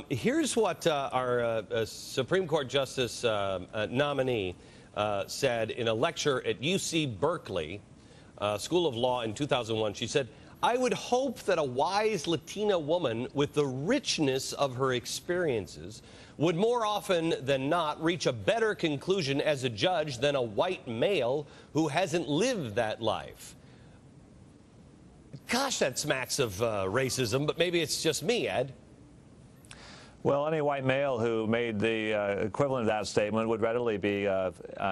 Here's what our Supreme Court Justice nominee said in a lecture at UC Berkeley School of Law in 2001. She said, "I would hope that a wise Latina woman with the richness of her experiences would more often than not reach a better conclusion as a judge than a white male who hasn't lived that life." Gosh, that smacks of racism, but maybe it's just me, Ed. Well, any white male who made the equivalent of that statement would readily be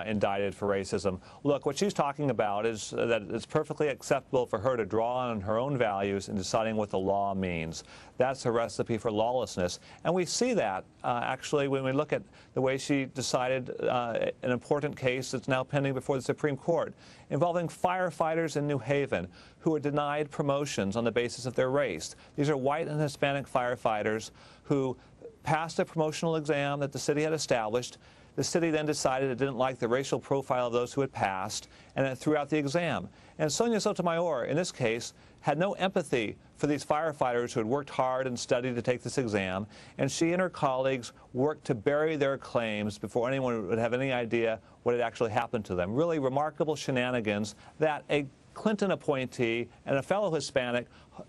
indicted for racism. Look, what she's talking about is that it's perfectly acceptable for her to draw on her own values in deciding what the law means. That's a recipe for lawlessness. And we see that, actually, when we look at the way she decided an important case that's now pending before the Supreme Court involving firefighters in New Haven who were denied promotions on the basis of their race. These are white and Hispanic firefighters who passed a promotional exam that the city had established. The city then decided it didn't like the racial profile of those who had passed, and it threw out the exam. And Sonia Sotomayor, in this case, had no empathy for these firefighters who had worked hard and studied to take this exam, and she and her colleagues worked to bury their claims before anyone would have any idea what had actually happened to them. Really remarkable shenanigans that a Clinton appointee and a fellow Hispanic,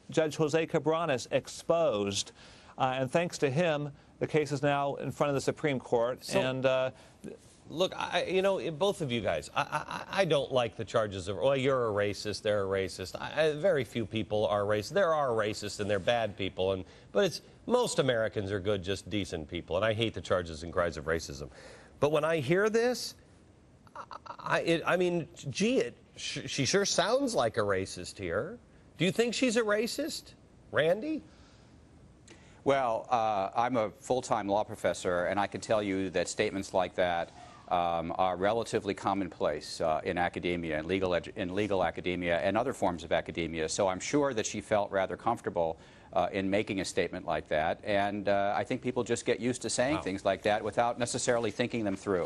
Judge Jose Cabranes, exposed. And thanks to him, the case is now in front of the Supreme Court. So, look, you know, both of you guys, I don't like the charges of, well, you're a racist, they're a racist. Very few people are racist. There are racists and they're bad people, but most Americans are good, just decent people. And I hate the charges and cries of racism. But when I hear this, I mean, gee, she sure sounds like a racist here. Do you think she's a racist, Randy? Well, I'm a full-time law professor, and I can tell you that statements like that are relatively commonplace in academia, in legal academia, and other forms of academia. So I'm sure that she felt rather comfortable in making a statement like that, and I think people just get used to saying things like that without necessarily thinking them through.